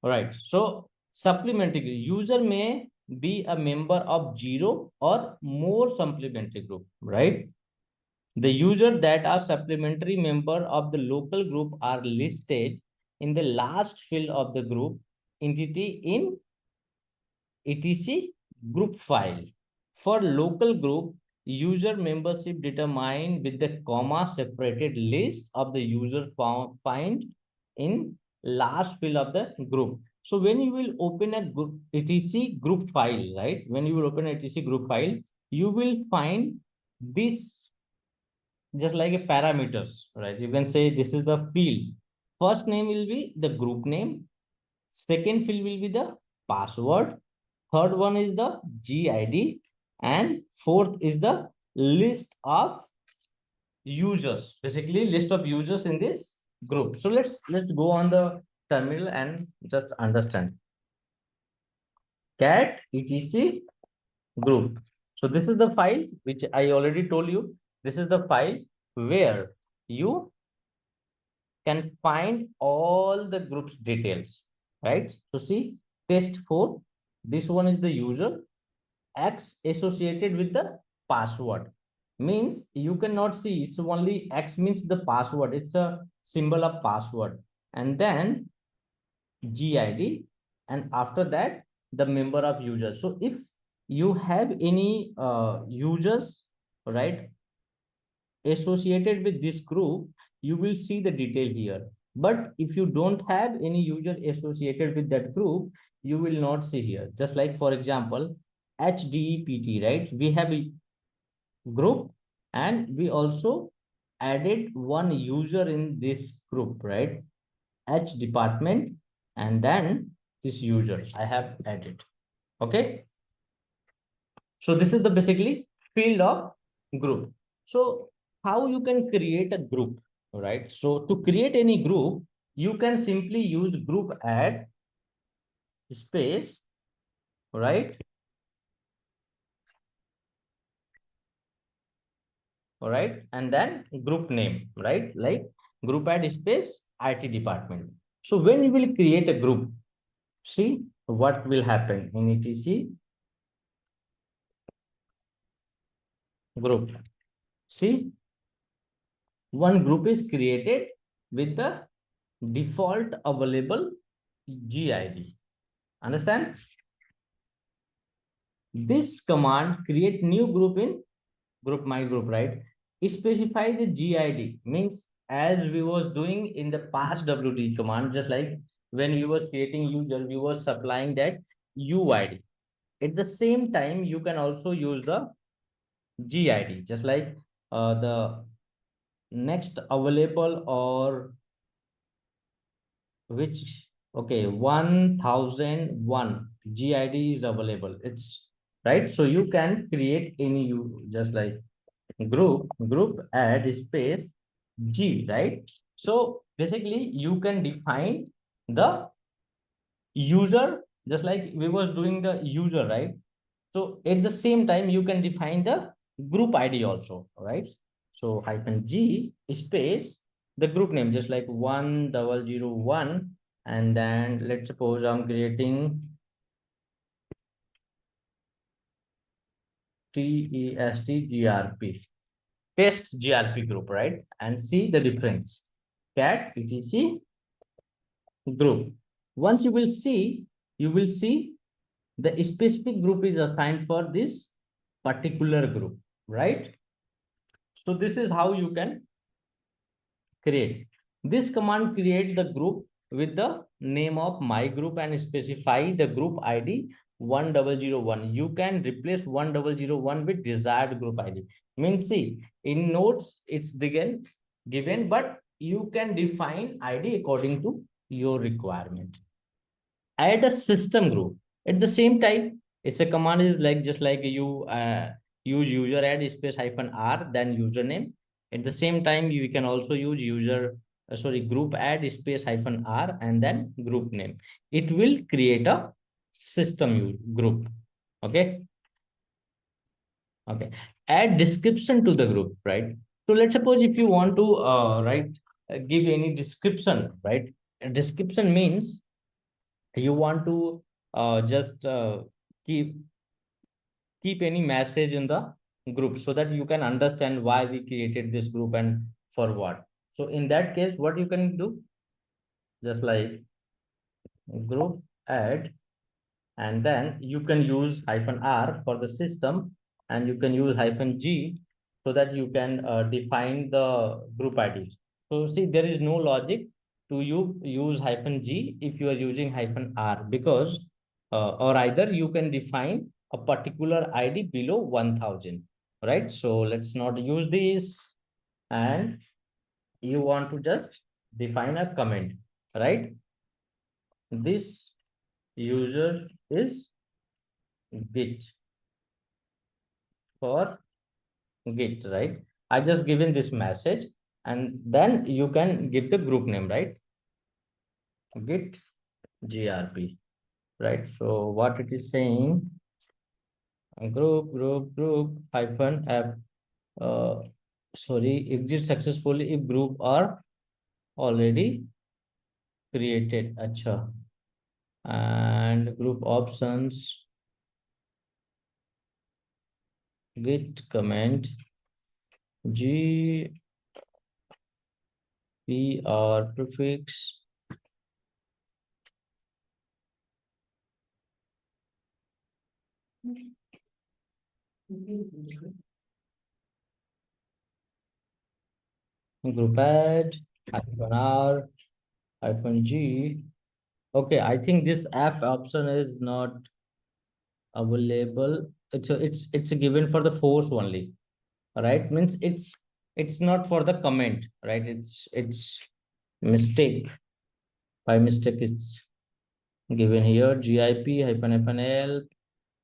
All right. So supplementary user may be a member of zero or more supplementary group, right? The user that are supplementary member of the local group are listed in the last field of the group entity in etc group file. For local group, user membership determined with the comma separated list of the user found find in last field of the group. So when you will open a group etc group file, right? When you will open a etc group file, you will find this just like a parameters, right? You can say this is the field. First name will be the group name. Second field will be the password. Third one is the GID. And fourth is the list of users, basically list of users in this group. So let's go on the terminal and just understand. Cat etc group. So this is the file which I already told you. This is the file where you can find all the groups details, right? So see, test4, this one is the user, X associated with the password. Means you cannot see, it's only X means the password. It's a symbol of password. And then GID, and after that, the member of users. So if you have any users, right, associated with this group, you will see the detail here. But if you don't have any user associated with that group, you will not see here. Just like, for example, HDPT, right? We have a group and we also added one user in this group, right? H department, and then this user I have added. Okay. So this is the basically field of group. So how you can create a group, right? So to create any group, you can simply use group add space, right? All right. And then group name, right? Like group add space IT department. So when you will create a group, see what will happen in etc group. See, one group is created with the default available GID. Understand? This command create new group in group my group, right? Specify the GID means as we was doing in the past WD command, just like when we was creating user, we was supplying that UID. At the same time, you can also use the GID, just like the next available or which, okay, 1001 GID is available. It's right. So you can create any you just like group add space G, right? So basically you can define the user just like we was doing the user, right? So at the same time, you can define the group ID also, right? So hyphen G space the group name, just like 1001, and then let's suppose I'm creating TEST test GRP group, right? And see the difference. Cat etc group. Once you will see the specific group is assigned for this particular group, right? So this is how you can create. This command create the group with the name of my group and specify the group ID 1001. You can replace 1001 with desired group ID. Means see, in notes it's given, but you can define ID according to your requirement. Add a system group at the same time. It's a command is like just like you use user add space hyphen r then username. At the same time you can also use group add space hyphen r and then group name. It will create a group. Okay. Okay. Add description to the group, right? So let's suppose if you want to write give any description, right? A description means you want to just keep any message in the group so that you can understand why we created this group and for what. So in that case, what you can do, just like group add, and then you can use hyphen r for the system, and you can use hyphen g so that you can define the group id. So see, there is no logic to you use hyphen g if you are using hyphen r, because or either you can define a particular id below 1000, right? So let's not use this, and you want to just define a comment, right? This user is git for git, right? I just given this message, and then you can give the group name, right? Git grp, right? So what it is saying, group hyphen f, uh, sorry, exit successfully if group are already created. Acha. And group options, git command g p r prefix group add hyphen r hyphen g. Okay, I think this F option is not available. It's a given for the force only, right? Means it's not for the comment, right? It's mistake. By mistake it's given here. GIP hyphen hyphen L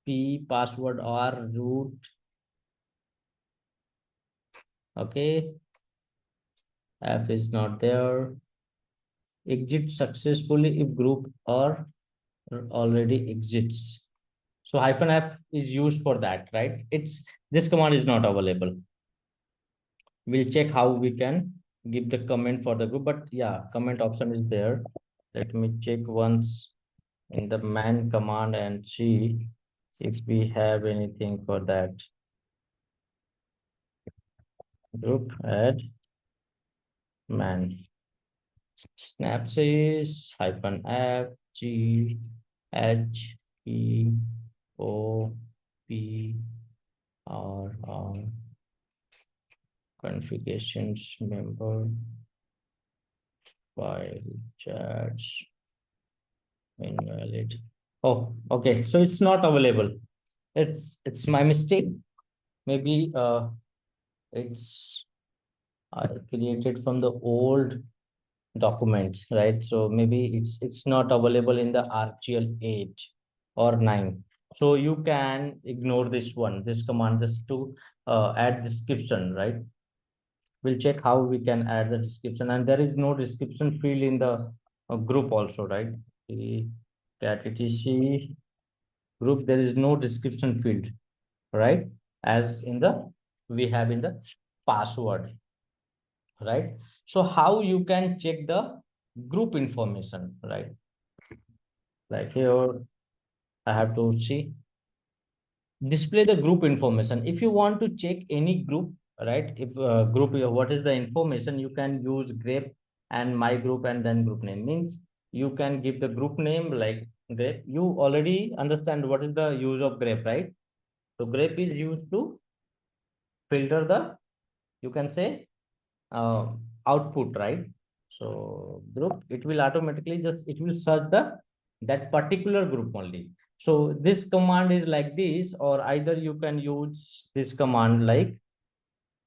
P password R root. Okay, F is not there. Exit successfully if group or already exists. So hyphen F is used for that, right? It's this command is not available. We'll check how we can give the comment for the group, but yeah, comment option is there. Let me check once in the man command and see if we have anything for that. Group add man. Snapsys hyphen F G H E O P R configurations member file chats invalid. Oh, okay. So it's not available. It's my mistake. Maybe it's created from the old documents, right? So maybe it's not available in the RTL 8 or 9. So you can ignore this one, this command, just to add description, right? We'll check how we can add the description, and there is no description field in the group also, right? The cat etc group, there is no description field, right? As in the we have in the password, right? So how you can check the group information, right? Like here I have to see display the group information. If you want to check any group, right? If group, what is the information, you can use grep and my group, and then group name means you can give the group name like grep. You already understand what is the use of grep, right? So grep is used to filter the, you can say, uh, output, right? So group, it will automatically just, it will search the that particular group only. So this command is like this, or either you can use this command like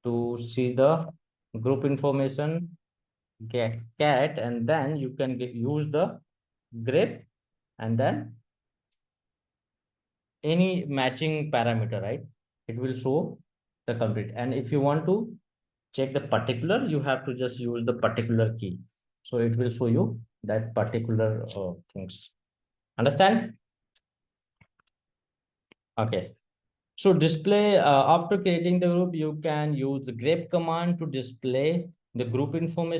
to see the group information, get cat, and then you can use the grep, and then any matching parameter, right? It will show the complete. And if you want to check the particular, you have to just use the particular key. So it will show you that particular things. Understand? Okay. So display, after creating the group, you can use the grep command to display the group information.